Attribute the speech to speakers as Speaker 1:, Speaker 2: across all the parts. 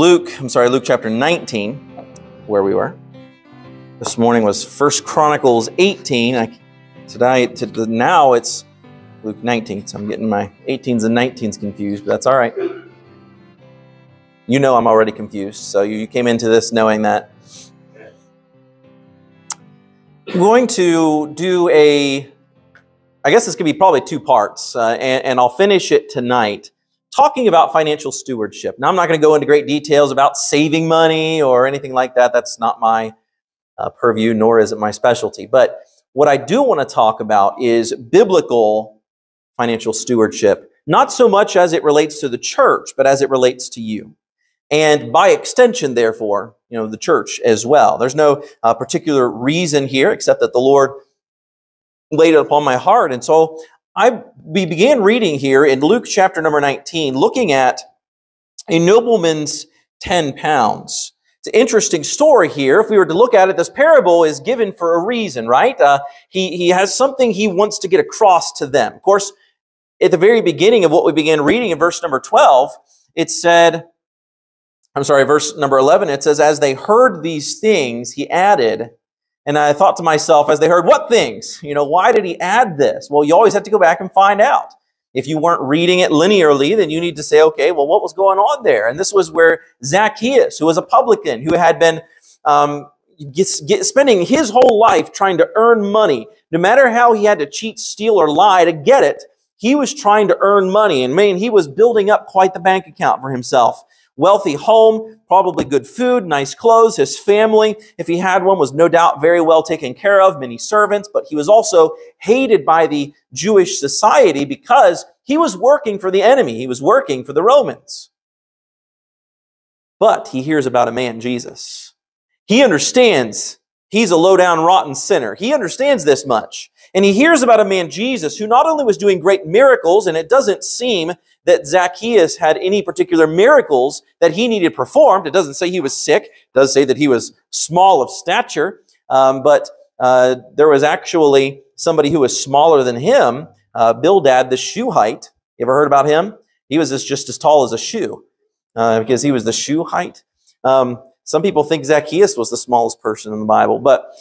Speaker 1: Luke chapter 19, where we were. This morning was 1 Chronicles 18. Now it's Luke 19, so I'm getting my 18s and 19s confused, but that's all right. You know I'm already confused, so you came into this knowing that. I'm going to do I guess this could be probably two parts, and I'll finish it tonight, talking about financial stewardship. Now, I'm not going to go into great details about saving money or anything like that. That's not my purview, nor is it my specialty. But what I do want to talk about is biblical financial stewardship, not so much as it relates to the church, but as it relates to you. And by extension, therefore, the church as well. There's no particular reason here except that the Lord laid it upon my heart. And so we began reading here in Luke chapter number 19, looking at a nobleman's 10 pounds. It's an interesting story here. If we were to look at it, this parable is given for a reason, right? He has something he wants to get across to them. Of course, at the very beginning of what we began reading in verse number 12, verse number 11, it says, as they heard these things, he added, and I thought to myself, as they heard what things? Why did he add this? Well, you always have to go back and find out. If you weren't reading it linearly, then you need to say, okay, well, what was going on there? And this was where Zacchaeus, who was a publican, who had been spending his whole life trying to earn money, no matter how he had to cheat, steal, or lie to get it, he was trying to earn money. And he was building up quite the bank account for himself. Wealthy home, probably good food, nice clothes. His family, if he had one, was no doubt very well taken care of, many servants, but he was also hated by the Jewish society because he was working for the enemy. He was working for the Romans. But he hears about a man, Jesus. He understands he's a low-down, rotten sinner. He understands this much. And he hears about a man, Jesus, who not only was doing great miracles, and it doesn't seem that Zacchaeus had any particular miracles that he needed performed. It doesn't say he was sick. It does say that he was small of stature. But there was actually somebody who was smaller than him, Bildad the Shuhite. You ever heard about him? He was just as tall as a shoe because he was the Shuhite. Some people think Zacchaeus was the smallest person in the Bible, but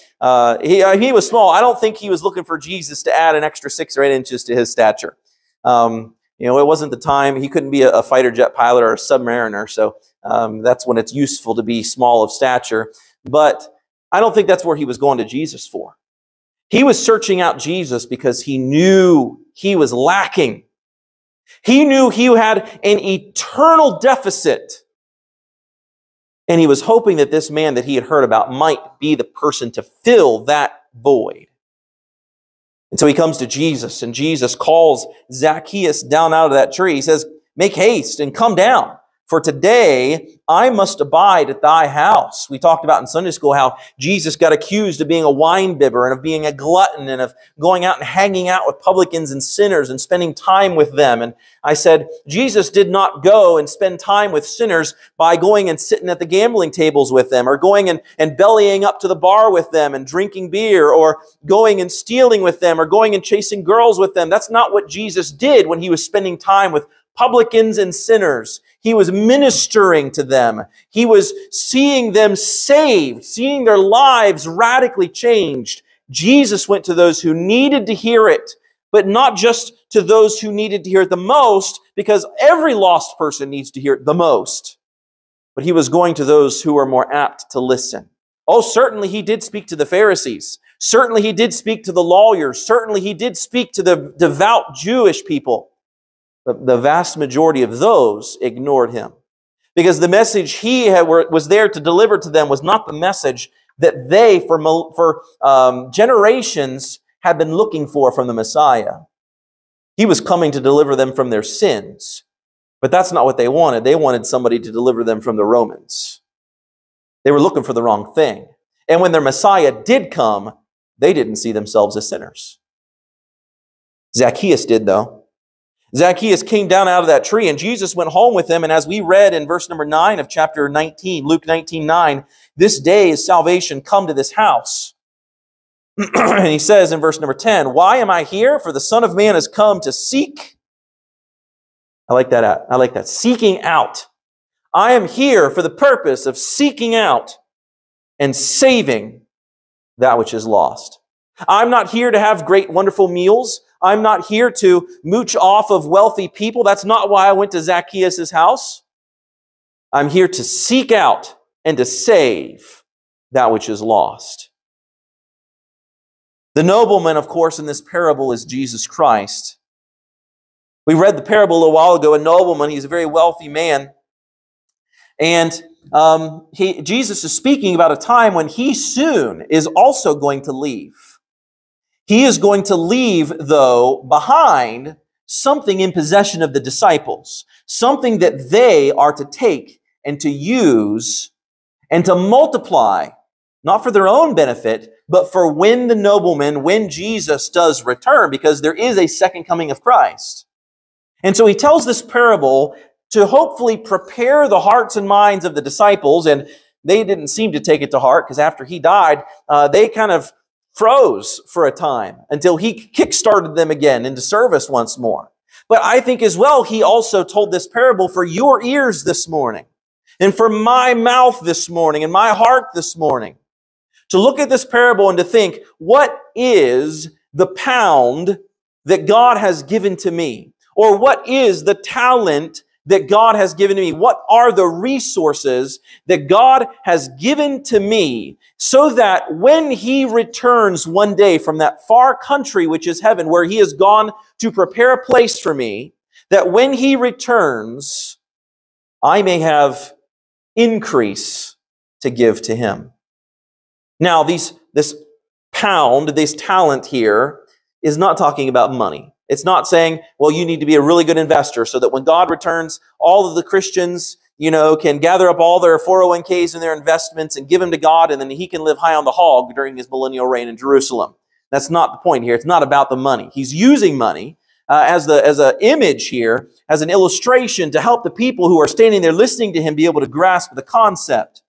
Speaker 1: he was small. I don't think he was looking for Jesus to add an extra 6 or 8 inches to his stature. It wasn't the time. He couldn't be a fighter jet pilot or a submariner, so that's when it's useful to be small of stature. But I don't think that's where he was going to Jesus for. He was searching out Jesus because he knew he was lacking. He knew he had an eternal deficit. And he was hoping that this man that he had heard about might be the person to fill that void. And so he comes to Jesus, and Jesus calls Zacchaeus down out of that tree. He says, make haste and come down, for today I must abide at thy house. We talked about in Sunday school how Jesus got accused of being a wine bibber and of being a glutton and of going out and hanging out with publicans and sinners and spending time with them. And I said, Jesus did not go and spend time with sinners by going and sitting at the gambling tables with them, or going and bellying up to the bar with them and drinking beer, or going and stealing with them, or going and chasing girls with them. That's not what Jesus did when he was spending time with publicans and sinners. He was ministering to them. He was seeing them saved, seeing their lives radically changed. Jesus went to those who needed to hear it, but not just to those who needed to hear it the most, because every lost person needs to hear it the most. But he was going to those who are more apt to listen. Oh, certainly he did speak to the Pharisees. Certainly he did speak to the lawyers. Certainly he did speak to the devout Jewish people. But the vast majority of those ignored him, because the message he was there to deliver to them was not the message that they, for generations, had been looking for from the Messiah. He was coming to deliver them from their sins, but that's not what they wanted. They wanted somebody to deliver them from the Romans. They were looking for the wrong thing. And when their Messiah did come, they didn't see themselves as sinners. Zacchaeus did, though. Zacchaeus came down out of that tree, and Jesus went home with him. And as we read in verse number 9 of chapter 19, Luke 19:9, this day is salvation come to this house. And he says in verse number 10, why am I here? For the Son of Man has come to seek. I like that. Seeking out I am here for the purpose of seeking out and saving that which is lost. I'm not here to have great, wonderful meals. I'm not here to mooch off of wealthy people. That's not why I went to Zacchaeus' house. I'm here to seek out and to save that which is lost. The nobleman, of course, in this parable is Jesus Christ. We read the parable a little while ago. A nobleman, he's a very wealthy man. And Jesus is speaking about a time when he soon is also going to leave. He is going to leave, though, behind something in possession of the disciples, something that they are to take and to use and to multiply, not for their own benefit, but for when the nobleman, when Jesus does return, because there is a second coming of Christ. And so he tells this parable to hopefully prepare the hearts and minds of the disciples, and they didn't seem to take it to heart, because after he died, they kind of froze for a time until he kick-started them again into service once more. But I think as well, he also told this parable for your ears this morning, and for my mouth this morning, and my heart this morning, to look at this parable and to think, what is the pound that God has given to me? Or what is the talent that God has given to me? What are the resources that God has given to me so that when he returns one day from that far country, which is heaven, where he has gone to prepare a place for me, that when he returns, I may have increase to give to him. Now, this pound, this talent here, is not talking about money. It's not saying, well, you need to be a really good investor so that when God returns, all of the Christians, can gather up all their 401ks and their investments and give them to God, and then he can live high on the hog during his millennial reign in Jerusalem. That's not the point here. It's not about the money. He's using money as an image here, as an illustration to help the people who are standing there listening to him be able to grasp the concept.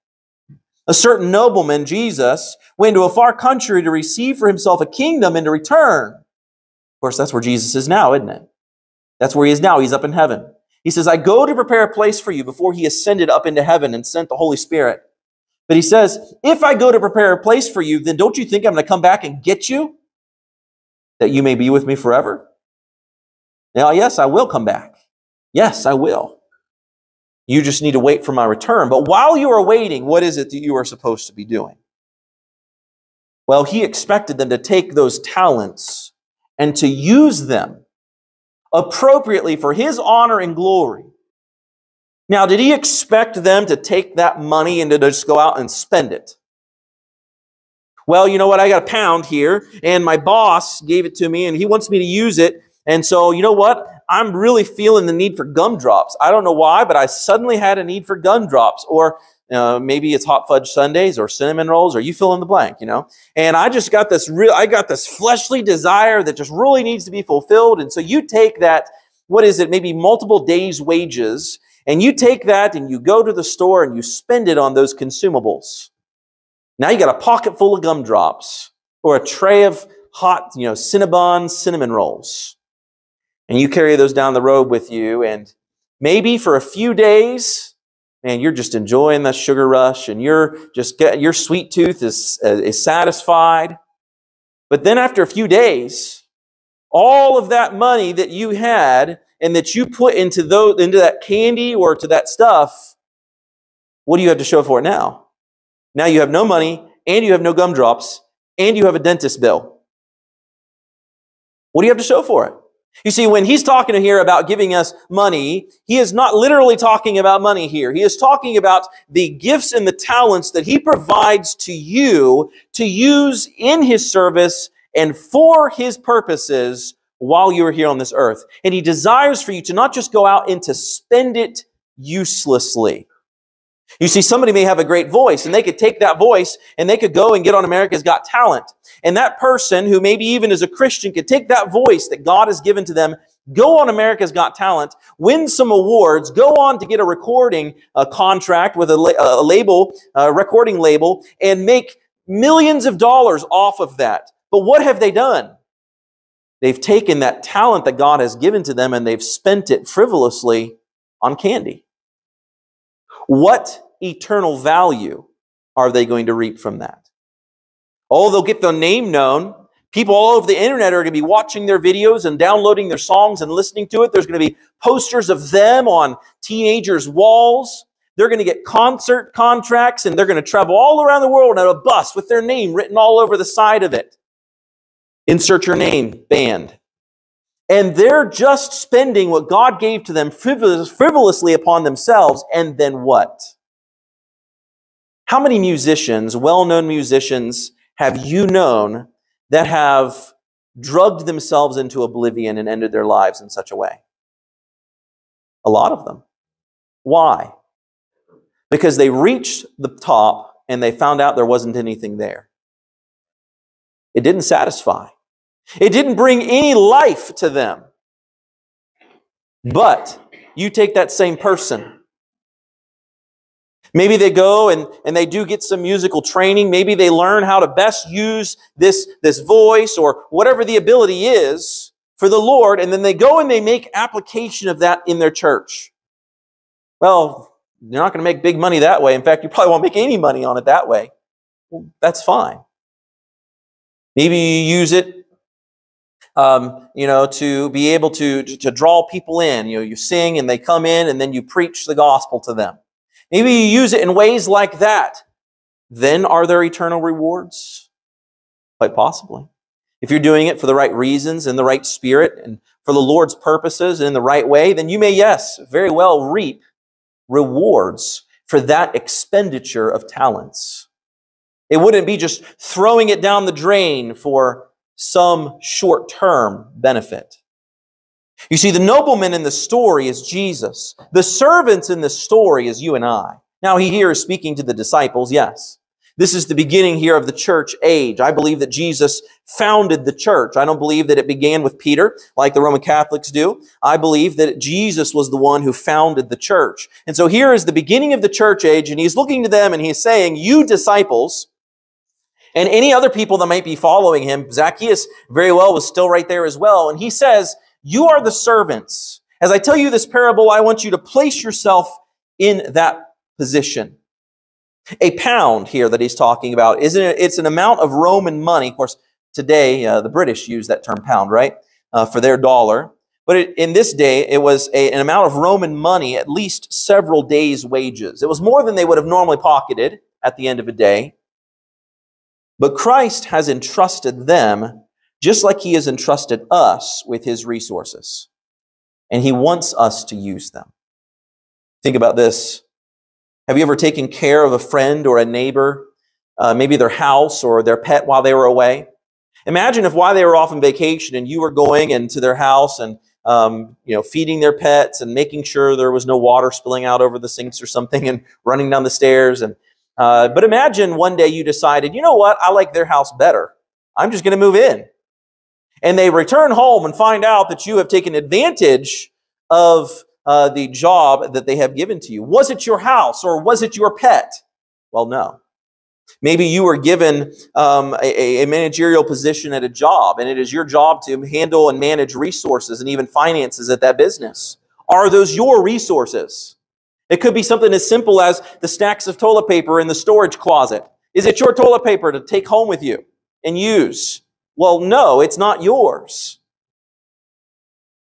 Speaker 1: A certain nobleman, Jesus, went to a far country to receive for himself a kingdom and to return. Of course, that's where Jesus is now, isn't it? That's where he is now. He's up in heaven. He says, I go to prepare a place for you before he ascended up into heaven and sent the Holy Spirit. But he says, if I go to prepare a place for you, then don't you think I'm going to come back and get you? That you may be with me forever? Now, yes, I will come back. Yes, I will. You just need to wait for my return. But while you are waiting, what is it that you are supposed to be doing? Well, he expected them to take those talents and to use them appropriately for his honor and glory. Now, did he expect them to take that money and to just go out and spend it? Well, you know what? I got a pound here, and my boss gave it to me, and he wants me to use it. And so, you know what? I'm really feeling the need for gumdrops. I don't know why, but I suddenly had a need for gumdrops. Or maybe it's hot fudge sundaes or cinnamon rolls, or you fill in the blank, And I just got this fleshly desire that just really needs to be fulfilled. And so you take that, maybe multiple days' wages, and you take that and you go to the store and you spend it on those consumables. Now you got a pocket full of gumdrops or a tray of hot, Cinnabon cinnamon rolls. And you carry those down the road with you, and maybe for a few days, man, you're just enjoying that sugar rush, and your sweet tooth is satisfied. But then after a few days, all of that money that you had and that you put into that candy or to that stuff, what do you have to show for it now? Now you have no money, and you have no gumdrops, and you have a dentist bill. What do you have to show for it? You see, when he's talking here about giving us money, he is not literally talking about money here. He is talking about the gifts and the talents that he provides to you to use in his service and for his purposes while you are here on this earth. And he desires for you to not just go out and to spend it uselessly. You see, somebody may have a great voice, and they could take that voice and they could go and get on America's Got Talent. And that person, who maybe even is a Christian, could take that voice that God has given to them, go on America's Got Talent, win some awards, go on to get a recording contract with a recording label, and make millions of dollars off of that. But what have they done? They've taken that talent that God has given to them and they've spent it frivolously on candy. What eternal value are they going to reap from that? Oh, they'll get their name known. People all over the internet are going to be watching their videos and downloading their songs and listening to it. There's going to be posters of them on teenagers' walls. They're going to get concert contracts, and they're going to travel all around the world on a bus with their name written all over the side of it. Insert your name, band. And they're just spending what God gave to them frivolously upon themselves, and then what? How many musicians, well-known musicians, have you known that have drugged themselves into oblivion and ended their lives in such a way? A lot of them. Why? Because they reached the top and they found out there wasn't anything there. It didn't satisfy. It didn't bring any life to them. But you take that same person. Maybe they go and they do get some musical training. Maybe they learn how to best use this voice or whatever the ability is for the Lord. And then they go and they make application of that in their church. Well, you're not going to make big money that way. In fact, you probably won't make any money on it that way. Well, that's fine. Maybe you use it to be able to draw people in. You sing and they come in and then you preach the gospel to them. Maybe you use it in ways like that. Then are there eternal rewards? Quite possibly. If you're doing it for the right reasons, in the right spirit, and for the Lord's purposes, and in the right way, then you may, yes, very well reap rewards for that expenditure of talents. It wouldn't be just throwing it down the drain for some short-term benefit. You see, the nobleman in the story is Jesus. The servants in the story is you and I. Now, he here is speaking to the disciples, yes. This is the beginning here of the church age. I believe that Jesus founded the church. I don't believe that it began with Peter, like the Roman Catholics do. I believe that Jesus was the one who founded the church. And so here is the beginning of the church age, and he's looking to them and he's saying, you disciples, and any other people that might be following him, Zacchaeus very well was still right there as well. And he says, you are the servants. As I tell you this parable, I want you to place yourself in that position. A pound here that he's talking about, it's an amount of Roman money. Of course, today the British use that term pound, right, for their dollar. But in this day, it was an amount of Roman money, at least several days' wages. It was more than they would have normally pocketed at the end of a day. But Christ has entrusted them just like he has entrusted us with his resources. And he wants us to use them. Think about this. Have you ever taken care of a friend or a neighbor, maybe their house or their pet while they were away? Imagine if while they were off on vacation and you were going into their house and feeding their pets and making sure there was no water spilling out over the sinks or something and running down the stairs. But imagine one day you decided, you know what, I like their house better. I'm just going to move in. And they return home and find out that you have taken advantage of the job that they have given to you. Was it your house or was it your pet? Well, no. Maybe you were given a managerial position at a job, and it is your job to handle and manage resources and even finances at that business. Are those your resources? It could be something as simple as the stacks of toilet paper in the storage closet. Is it your toilet paper to take home with you and use? Well, no, it's not yours.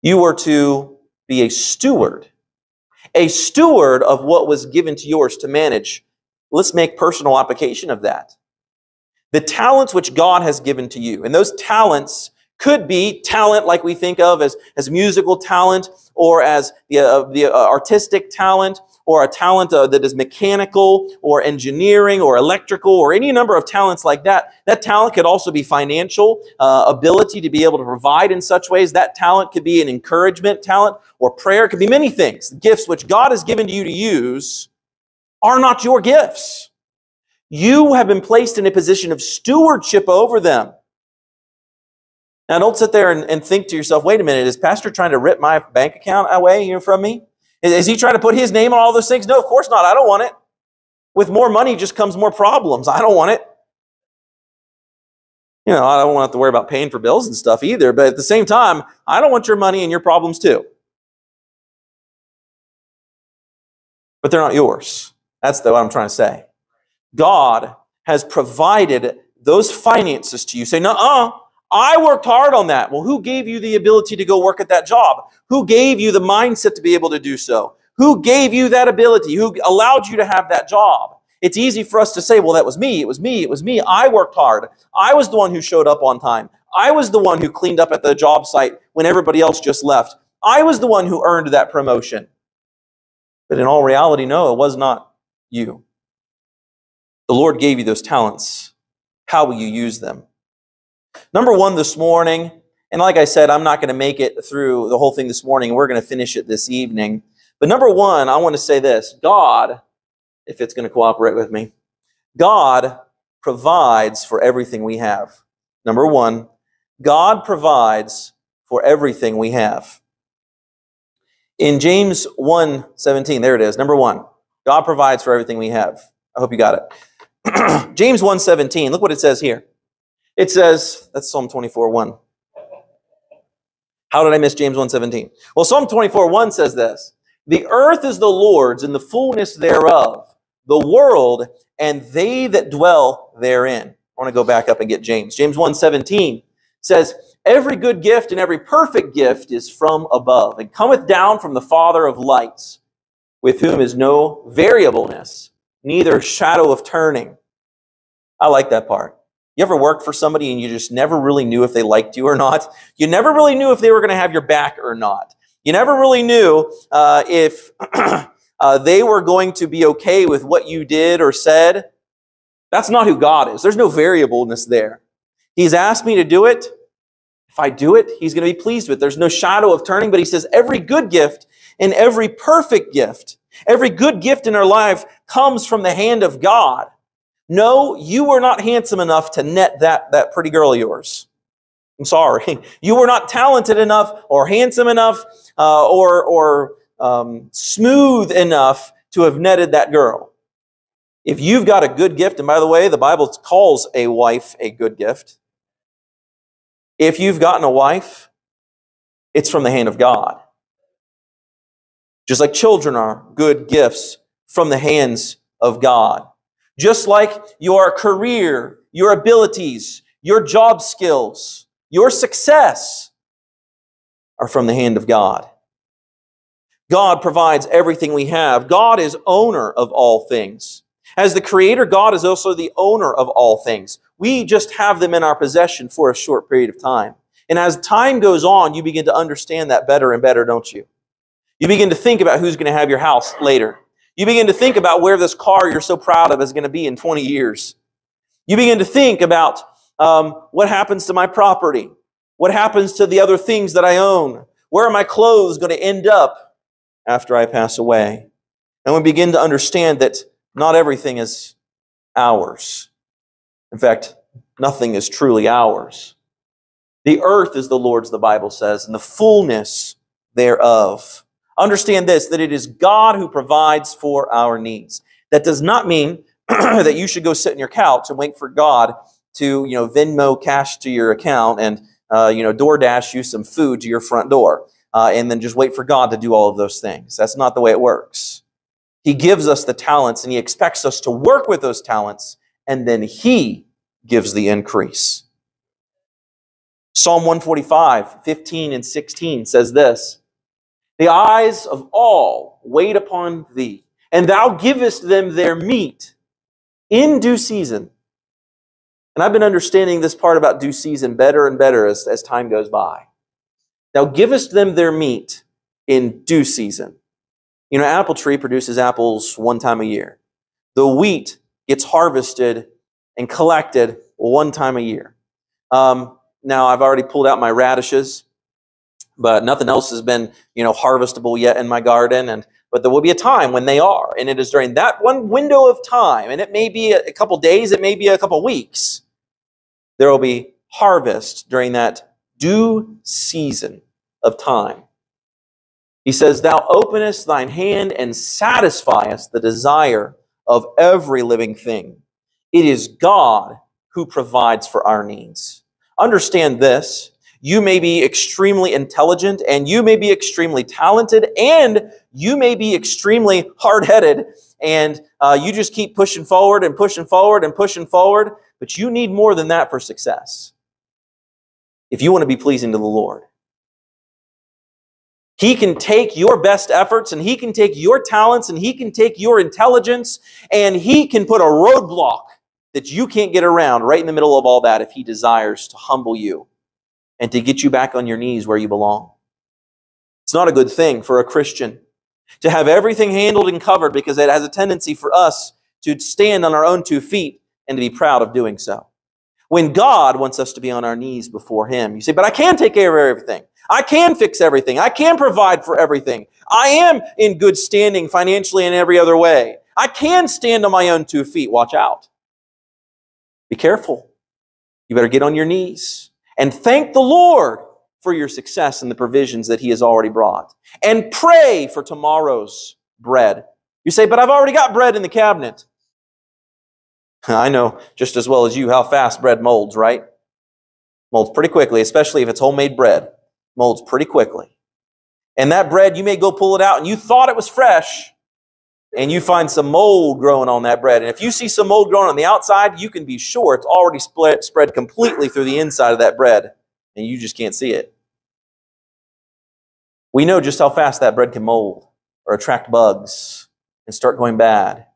Speaker 1: You were to be a steward of what was given to yours to manage. Let's make personal application of that. The talents which God has given to you, and those talents could be talent like we think of as musical talent or as the artistic talent, or a talent that is mechanical or engineering or electrical or any number of talents like that. That talent could also be financial, ability to be able to provide in such ways. That talent could be an encouragement talent or prayer. It could be many things. The gifts which God has given to you to use are not your gifts. You have been placed in a position of stewardship over them. Now, don't sit there and think to yourself, wait a minute, is Pastor trying to rip my bank account away from me? Is he trying to put his name on all those things? No, of course not. I don't want it. With more money just comes more problems. I don't want it. I don't want to have to worry about paying for bills and stuff either. But at the same time, I don't want your money and your problems too. but they're not yours. That's what I'm trying to say. God has provided those finances to you. Say, "Nuh-uh, I worked hard on that." Well, who gave you the ability to go work at that job? Who gave you the mindset to be able to do so? Who gave you that ability? Who allowed you to have that job? It's easy for us to say, well, that was me, it was me, it was me. I worked hard. I was the one who showed up on time. I was the one who cleaned up at the job site when everybody else just left. I was the one who earned that promotion. But in all reality, no, it was not you. The Lord gave you those talents. How will you use them? Number one this morning, and like I said, I'm not going to make it through the whole thing this morning. We're going to finish it this evening. But number one, I want to say this. God, if it's going to cooperate with me, God provides for everything we have. Number one, God provides for everything we have. In James 1:17, there it is, number one, God provides for everything we have. I hope you got it. James 1:17, look what it says here. It says, that's Psalm 24:1. How did I miss James 1:17? Well, Psalm 24:1 says this, "The earth is the Lord's and the fullness thereof, the world and they that dwell therein." I want to go back up and get James. James 1:17 says, "Every good gift and every perfect gift is from above, and cometh down from the Father of lights, with whom is no variableness, neither shadow of turning." I like that part. You ever worked for somebody and you just never really knew if they liked you or not? You never really knew if they were going to have your back or not. You never really knew if they were going to be okay with what you did or said. That's not who God is. There's no variableness there. He's asked me to do it. If I do it, He's going to be pleased with it. There's no shadow of turning, but He says every good gift and every perfect gift, every good gift in our life comes from the hand of God. No, you were not handsome enough to net that pretty girl of yours. I'm sorry. You were not talented enough or handsome enough or smooth enough to have netted that girl. If you've got a good gift, and by the way, the Bible calls a wife a good gift. If you've gotten a wife, it's from the hand of God. Just like children are good gifts from the hands of God. Just like your career, your abilities, your job skills, your success are from the hand of God. God provides everything we have. God is owner of all things. As the Creator, God is also the owner of all things. We just have them in our possession for a short period of time. And as time goes on, you begin to understand that better and better, don't you? You begin to think about who's going to have your house later. You begin to think about where this car you're so proud of is going to be in 20 years. You begin to think about what happens to my property? What happens to the other things that I own? Where are my clothes going to end up after I pass away? And we begin to understand that not everything is ours. In fact, nothing is truly ours. The earth is the Lord's, the Bible says, and the fullness thereof. Understand this, that it is God who provides for our needs. That does not mean that you should go sit on your couch and wait for God to, Venmo cash to your account and, DoorDash you some food to your front door, and then just wait for God to do all of those things. That's not the way it works. He gives us the talents and He expects us to work with those talents, and then He gives the increase. Psalm 145, 15 and 16 says this, "The eyes of all wait upon Thee, and Thou givest them their meat in due season." And I've been understanding this part about due season better and better as time goes by. "Thou givest them their meat in due season." An apple tree produces apples one time a year. The wheat gets harvested and collected one time a year. Now, I've already pulled out my radishes, but nothing else has been, harvestable yet in my garden. But there will be a time when they are, and it is during that one window of time, and it may be a couple days, it may be a couple weeks. There will be harvest during that due season of time. He says, "Thou openest thine hand and satisfiest the desire of every living thing." It is God who provides for our needs. Understand this. You may be extremely intelligent, and you may be extremely talented, and you may be extremely hard-headed, and you just keep pushing forward and pushing forward and pushing forward, but you need more than that for success if you want to be pleasing to the Lord. He can take your best efforts, and He can take your talents, and He can take your intelligence, and He can put a roadblock that you can't get around right in the middle of all that if He desires to humble you and to get you back on your knees where you belong. It's not a good thing for a Christian to have everything handled and covered, because it has a tendency for us to stand on our own 2 feet and to be proud of doing so. When God wants us to be on our knees before Him, you say, but I can take care of everything. I can fix everything. I can provide for everything. I am in good standing financially and every other way. I can stand on my own 2 feet. Watch out. Be careful. You better get on your knees and thank the Lord for your success and the provisions that He has already brought. And pray for tomorrow's bread. You say, but I've already got bread in the cabinet. I know just as well as you how fast bread molds, right? Molds pretty quickly, especially if it's homemade bread. Molds pretty quickly. And that bread, you may go pull it out and you thought it was fresh, and you find some mold growing on that bread. And if you see some mold growing on the outside, you can be sure it's already spread completely through the inside of that bread, and you just can't see it. We know just how fast that bread can mold or attract bugs and start going bad.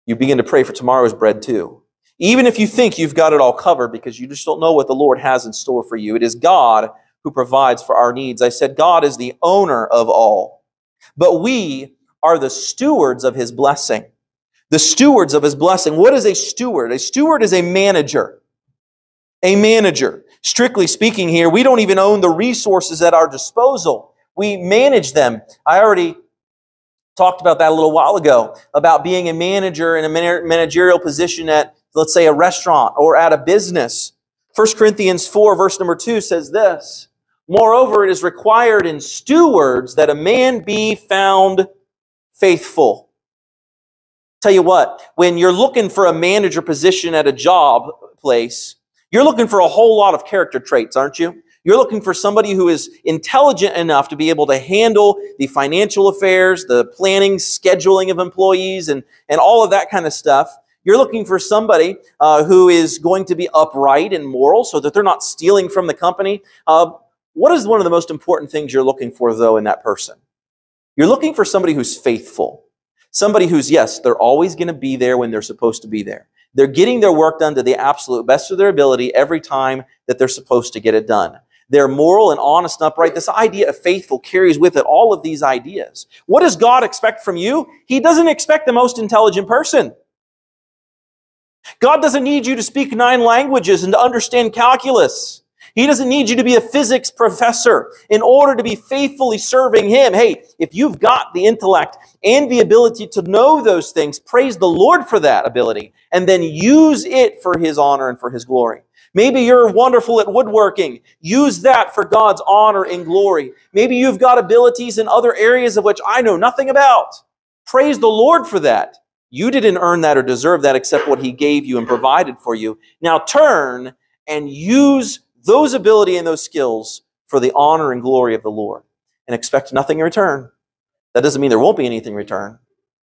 Speaker 1: You begin to pray for tomorrow's bread too. Even if you think you've got it all covered, because you just don't know what the Lord has in store for you. It is God who provides for our needs. I said God is the owner of all, but we are the stewards of His blessing. The stewards of His blessing. What is a steward? A steward is a manager. A manager. Strictly speaking here, we don't even own the resources at our disposal. We manage them. I already talked about that a little while ago, about being a manager in a managerial position at, let's say, a restaurant or at a business. 1 Corinthians 4, verse number 2 says this, moreover, it is required in stewards that a man be found faithful. Tell you what, when you're looking for a manager position at a job place, you're looking for a whole lot of character traits, aren't you? You're looking for somebody who is intelligent enough to be able to handle the financial affairs, the planning, scheduling of employees, and all of that kind of stuff. You're looking for somebody who is going to be upright and moral so that they're not stealing from the company. What is one of the most important things you're looking for, though, in that person? You're looking for somebody who's faithful. Somebody who's, yes, they're always going to be there when they're supposed to be there. They're getting their work done to the absolute best of their ability every time that they're supposed to get it done. They're moral and honest and upright. This idea of faithful carries with it all of these ideas. What does God expect from you? He doesn't expect the most intelligent person. God doesn't need you to speak 9 languages and to understand calculus. He doesn't need you to be a physics professor in order to be faithfully serving Him. Hey, if you've got the intellect and the ability to know those things, praise the Lord for that ability, and then use it for His honor and for His glory. Maybe you're wonderful at woodworking. Use that for God's honor and glory. Maybe you've got abilities in other areas of which I know nothing about. Praise the Lord for that. You didn't earn that or deserve that except what He gave you and provided for you. Now turn and use those ability and those skills for the honor and glory of the Lord, and expect nothing in return. That doesn't mean there won't be anything in return,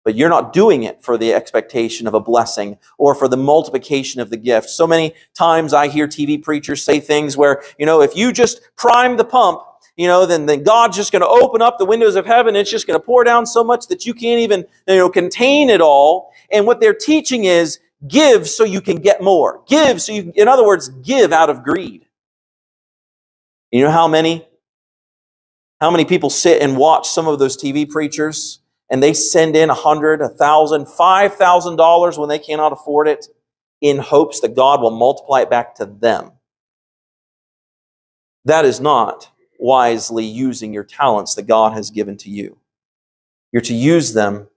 Speaker 1: but you're not doing it for the expectation of a blessing or for the multiplication of the gift. So many times I hear TV preachers say things where, if you just prime the pump, then God's just going to open up the windows of heaven. It's just going to pour down so much that you can't even, contain it all. And what they're teaching is give so you can get more. Give so you, in other words, give out of greed. You know how many people sit and watch some of those TV preachers and they send in $100, $1,000, $5,000 when they cannot afford it in hopes that God will multiply it back to them? That is not wisely using your talents that God has given to you. You're to use them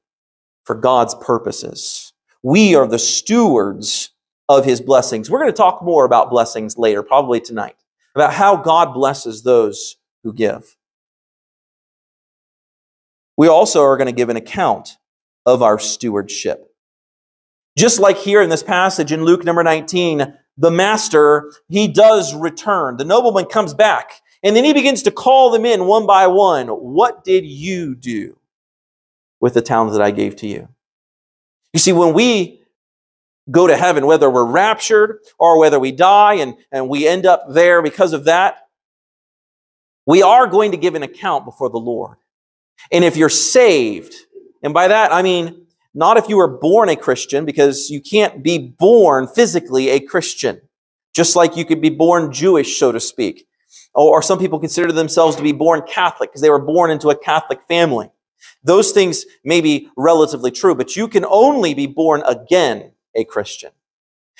Speaker 1: for God's purposes. We are the stewards of His blessings. We're going to talk more about blessings later, probably tonight, about how God blesses those who give. We also are going to give an account of our stewardship. Just like here in this passage in Luke number 19, the master, he does return. The nobleman comes back, and then he begins to call them in one by one. What did you do with the talents that I gave to you? You see, when we go to heaven, whether we're raptured or whether we die and we end up there because of that, we are going to give an account before the Lord. And if you're saved, and by that I mean not if you were born a Christian, because you can't be born physically a Christian, just like you could be born Jewish, so to speak. Or some people consider themselves to be born Catholic because they were born into a Catholic family. Those things may be relatively true, but you can only be born again a Christian.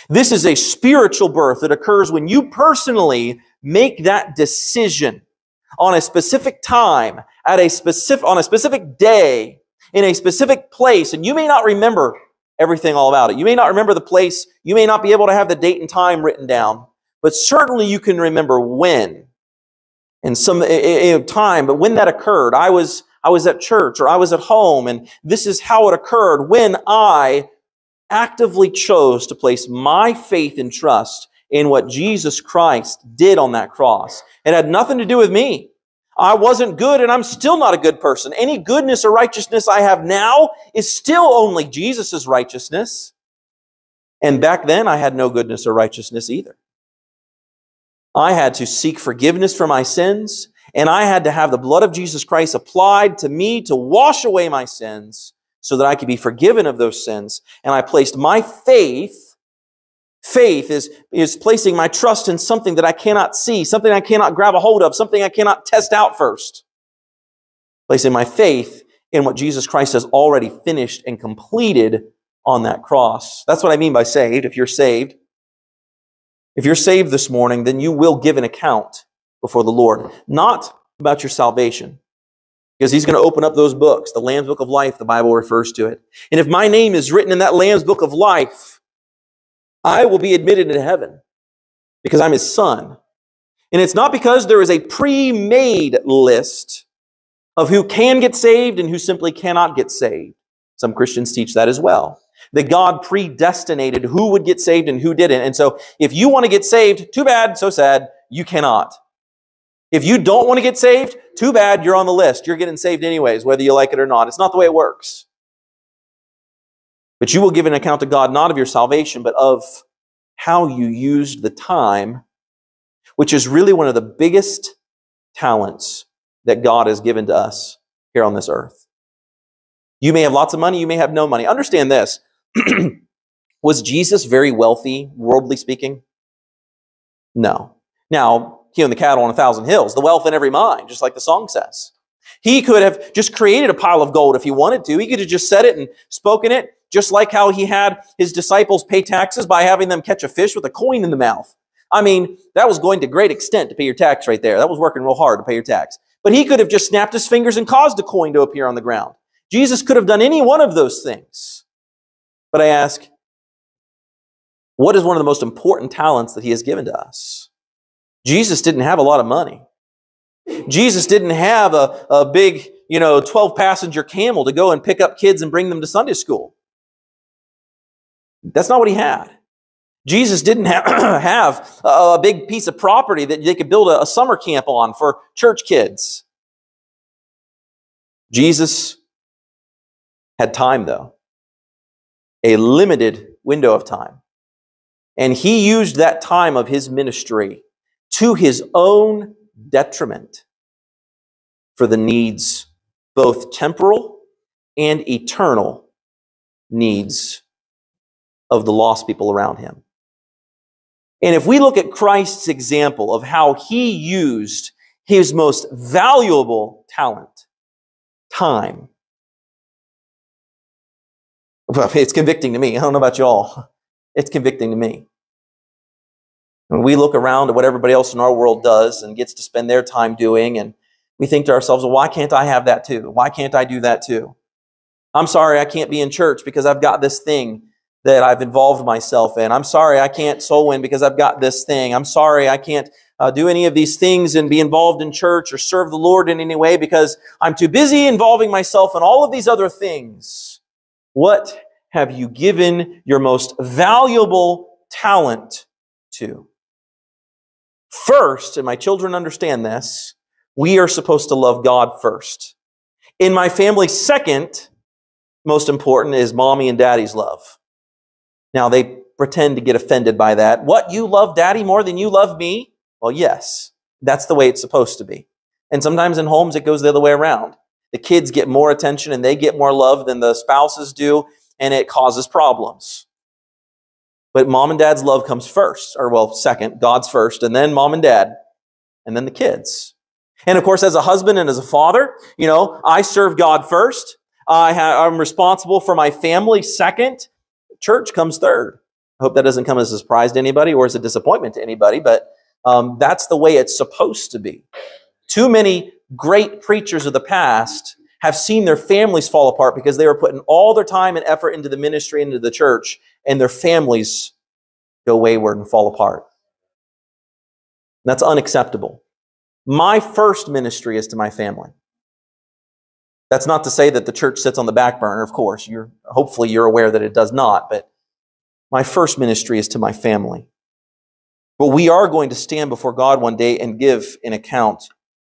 Speaker 1: This is a spiritual birth that occurs when you personally make that decision on a specific time, on a specific day, in a specific place, and you may not remember everything all about it. You may not remember the place. You may not be able to have the date and time written down, but certainly you can remember when and some time, but when that occurred. I was at church or I was at home, and this is how it occurred when I actively chose to place my faith and trust in what Jesus Christ did on that cross. It had nothing to do with me. I wasn't good, and I'm still not a good person. Any goodness or righteousness I have now is still only Jesus' righteousness. And back then, I had no goodness or righteousness either. I had to seek forgiveness for my sins, and I had to have the blood of Jesus Christ applied to me to wash away my sins so that I could be forgiven of those sins. And I placed my faith is placing my trust in something that I cannot see, something I cannot grab a hold of, something I cannot test out first. Placing my faith in what Jesus Christ has already finished and completed on that cross. That's what I mean by saved. If you're saved this morning, then you will give an account before the Lord. Not about your salvation, because He's going to open up those books. The Lamb's Book of Life, the Bible refers to it. And if my name is written in that Lamb's Book of Life, I will be admitted into heaven because I'm His son. And it's not because there is a pre-made list of who can get saved and who simply cannot get saved. Some Christians teach that as well, that God predestinated who would get saved and who didn't. And so if you want to get saved, too bad, so sad, you cannot. If you don't want to get saved, too bad, you're on the list. You're getting saved anyways, whether you like it or not. It's not the way it works. But you will give an account to God, not of your salvation, but of how you used the time, which is really one of the biggest talents that God has given to us here on this earth. You may have lots of money, you may have no money. Understand this. Was Jesus very wealthy, worldly speaking? No. Now, He owned the cattle on 1,000 hills, the wealth in every mine, just like the song says. He could have just created a pile of gold if He wanted to. He could have just said it and spoken it, just like how He had His disciples pay taxes by having them catch a fish with a coin in the mouth. I mean, that was going to great extent to pay your tax right there. That was working real hard to pay your tax. But He could have just snapped His fingers and caused a coin to appear on the ground. Jesus could have done any one of those things. But I ask, what is one of the most important talents that He has given to us? Jesus didn't have a lot of money. Jesus didn't have a big, 12-passenger camel to go and pick up kids and bring them to Sunday school. That's not what He had. Jesus didn't have a big piece of property that they could build a summer camp on for church kids. Jesus had time, though. A limited window of time. And He used that time of His ministry to His own detriment for the needs, both temporal and eternal needs of the lost people around Him. And if we look at Christ's example of how He used His most valuable talent, time, well, it's convicting to me. I don't know about y'all. It's convicting to me. When we look around at what everybody else in our world does and gets to spend their time doing, and we think to ourselves, well, why can't I have that too? Why can't I do that too? I'm sorry I can't be in church because I've got this thing that I've involved myself in. I'm sorry I can't soul win because I've got this thing. I'm sorry I can't do any of these things and be involved in church or serve the Lord in any way because I'm too busy involving myself in all of these other things. What have you given your most valuable talent 2. First, and my children understand this, we are supposed to love God first. In my family, second, most important, is mommy and daddy's love. Now, they pretend to get offended by that. What, you love daddy more than you love me? Well, yes, that's the way it's supposed to be. And sometimes in homes, it goes the other way around. The kids get more attention and they get more love than the spouses do, and it causes problems. But mom and dad's love comes first, or well, second, God's first, and then mom and dad, and then the kids. And of course, as a husband and as a father, I serve God first. I'm responsible for my family second. Church comes third. I hope that doesn't come as a surprise to anybody or as a disappointment to anybody, but that's the way it's supposed to be. Too many great preachers of the past have seen their families fall apart because they were putting all their time and effort into the ministry, into the church, and their families go wayward and fall apart. That's unacceptable. My first ministry is to my family. That's not to say that the church sits on the back burner, of course. Hopefully you're aware that it does not, but my first ministry is to my family. But we are going to stand before God one day and give an account.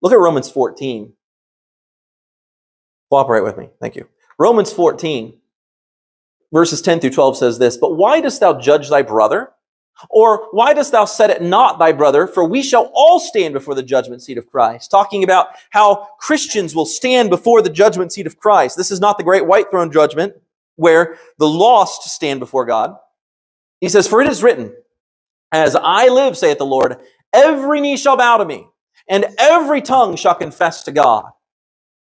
Speaker 1: Look at Romans 14. Cooperate with me. Thank you. Romans 14, verses 10 through 12 says this, "But why dost thou judge thy brother? Or why dost thou set it not thy brother? For we shall all stand before the judgment seat of Christ." Talking about how Christians will stand before the judgment seat of Christ. This is not the great white throne judgment where the lost stand before God. He says, "For it is written, As I live, saith the Lord, every knee shall bow to me, and every tongue shall confess to God.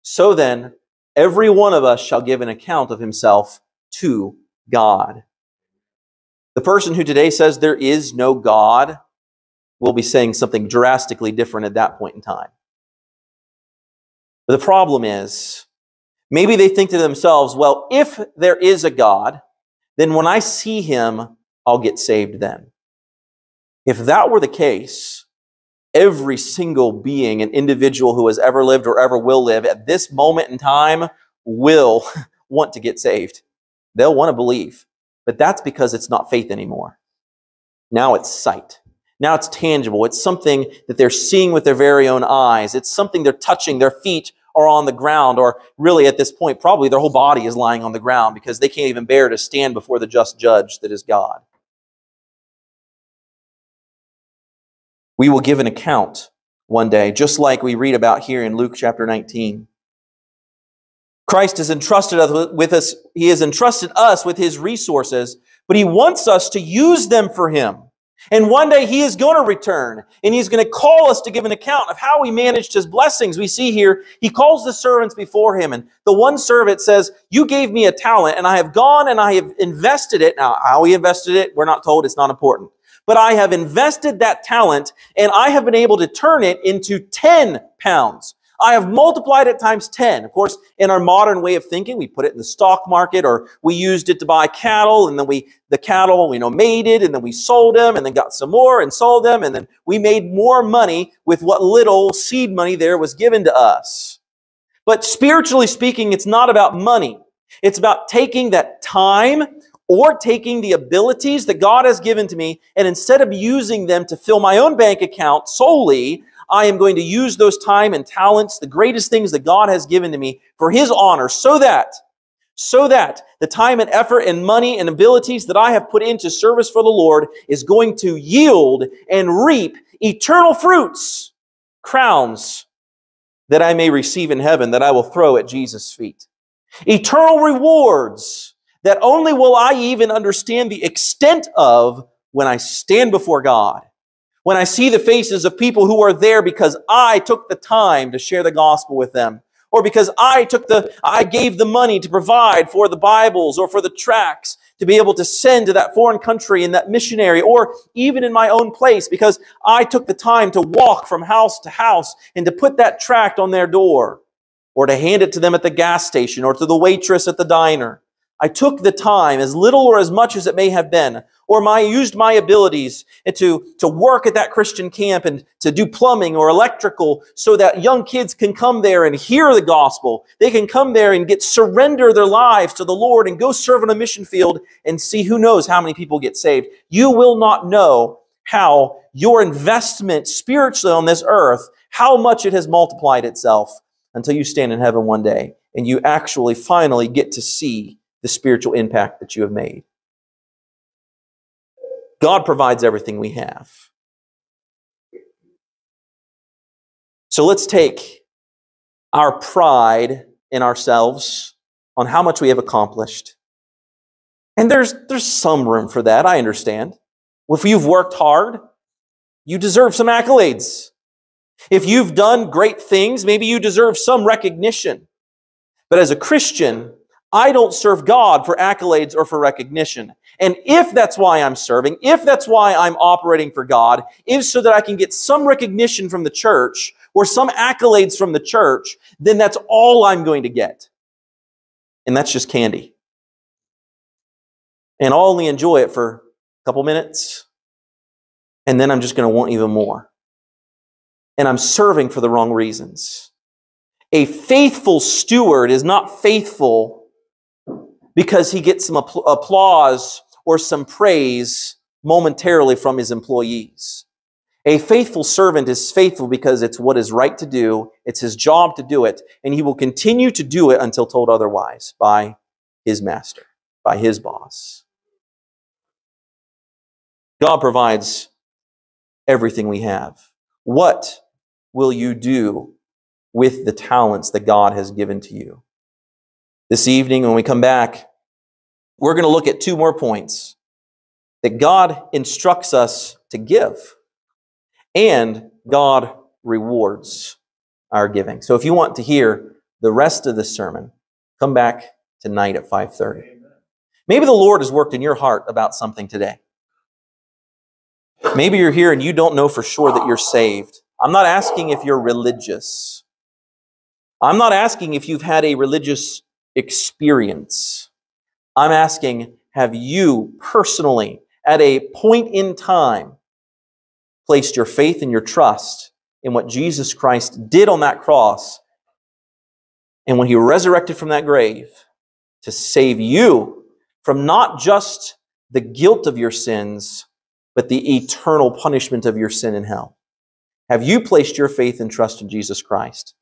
Speaker 1: So then, every one of us shall give an account of himself to God." The person who today says there is no God will be saying something drastically different at that point in time. But the problem is, maybe they think to themselves, well, if there is a God, then when I see him, I'll get saved then. If that were the case, every single being, an individual who has ever lived or ever will live at this moment in time will want to get saved. They'll want to believe. But that's because it's not faith anymore. Now it's sight. Now it's tangible. It's something that they're seeing with their very own eyes. It's something they're touching. Their feet are on the ground, or really at this point, probably their whole body is lying on the ground because they can't even bear to stand before the just judge that is God. We will give an account one day, just like we read about here in Luke chapter 19. Christ has entrusted us with us. He has entrusted us with his resources, but he wants us to use them for him. And one day he is going to return, and he's going to call us to give an account of how we managed his blessings. We see here, he calls the servants before him, and the one servant says, "You gave me a talent, and I have gone and I have invested it." Now, how he invested it, we're not told. It's not important. But I have invested that talent, and I have been able to turn it into 10 pounds. I have multiplied it times 10. Of course, in our modern way of thinking, we put it in the stock market, or we used it to buy cattle, and then the cattle, mated, and then we sold them, and then got some more and sold them, and then we made more money with what little seed money there was given to us. But spiritually speaking, it's not about money. It's about taking that time or taking the abilities that God has given to me, and instead of using them to fill my own bank account solely, I am going to use those time and talents, the greatest things that God has given to me, for his honor, so that the time and effort and money and abilities that I have put into service for the Lord is going to yield and reap eternal fruits, crowns that I may receive in heaven, that I will throw at Jesus' feet. Eternal rewards that only will I even understand the extent of when I stand before God. When I see the faces of people who are there because I took the time to share the gospel with them, or because I gave the money to provide for the Bibles or for the tracts to be able to send to that foreign country and that missionary, or even in my own place because I took the time to walk from house to house and to put that tract on their door, or to hand it to them at the gas station or to the waitress at the diner. I took the time, as little or as much as it may have been, or used my abilities to work at that Christian camp and to do plumbing or electrical so that young kids can come there and hear the gospel. They can come there and surrender their lives to the Lord and go serve on a mission field and see who knows how many people get saved. You will not know how your investment spiritually on this earth, how much it has multiplied itself until you stand in heaven one day and you actually finally get to see the spiritual impact that you have made. God provides everything we have. So let's take our pride in ourselves on how much we have accomplished. And there's some room for that, I understand. If you've worked hard, you deserve some accolades. If you've done great things, maybe you deserve some recognition. But as a Christian, I don't serve God for accolades or for recognition. And if that's why I'm serving, if that's why I'm operating for God, if so that I can get some recognition from the church or some accolades from the church, then that's all I'm going to get. And that's just candy. And I'll only enjoy it for a couple minutes, and then I'm just going to want even more. And I'm serving for the wrong reasons. A faithful steward is not faithful because he gets some applause or some praise momentarily from his employees. A faithful servant is faithful because it's what is right to do, it's his job to do it, and he will continue to do it until told otherwise by his master, by his boss. God provides everything we have. What will you do with the talents that God has given to you? This evening, when we come back, we're going to look at two more points that God instructs us to give, and God rewards our giving. So if you want to hear the rest of the sermon, come back tonight at 5:30. Maybe the Lord has worked in your heart about something today. Maybe you're here and you don't know for sure that you're saved. I'm not asking if you're religious. I'm not asking if you've had a religious experience. I'm asking, have you personally, at a point in time, placed your faith and your trust in what Jesus Christ did on that cross and when He resurrected from that grave to save you from not just the guilt of your sins, but the eternal punishment of your sin in hell? Have you placed your faith and trust in Jesus Christ?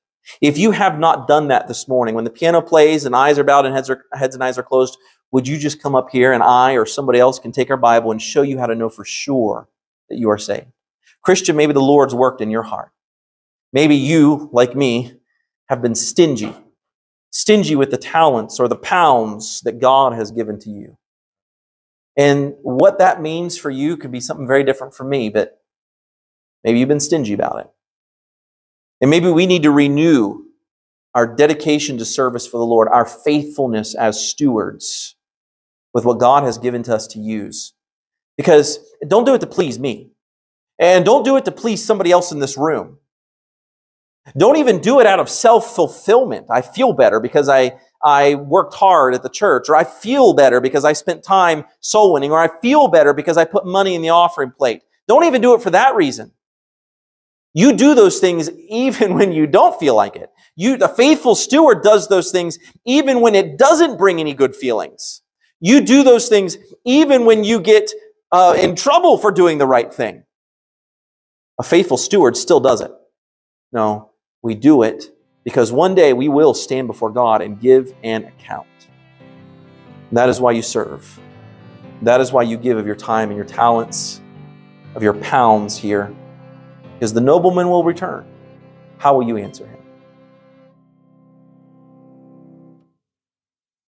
Speaker 1: If you have not done that this morning, when the piano plays and eyes are bowed and heads and eyes are closed, would you just come up here and I or somebody else can take our Bible and show you how to know for sure that you are saved? Christian, maybe the Lord's worked in your heart. Maybe you, like me, have been stingy with the talents or the pounds that God has given to you. And what that means for you could be something very different from me, but maybe you've been stingy about it. And maybe we need to renew our dedication to service for the Lord, our faithfulness as stewards with what God has given to us to use. Because don't do it to please me. And don't do it to please somebody else in this room. Don't even do it out of self-fulfillment. I feel better because I worked hard at the church, or I feel better because I spent time soul winning, or I feel better because I put money in the offering plate. Don't even do it for that reason. You do those things even when you don't feel like it. The faithful steward does those things even when it doesn't bring any good feelings. You do those things even when you get in trouble for doing the right thing. A faithful steward still does it. No, we do it because one day we will stand before God and give an account. And that is why you serve. That is why you give of your time and your talents, of your pounds here. Because the nobleman will return. How will you answer him?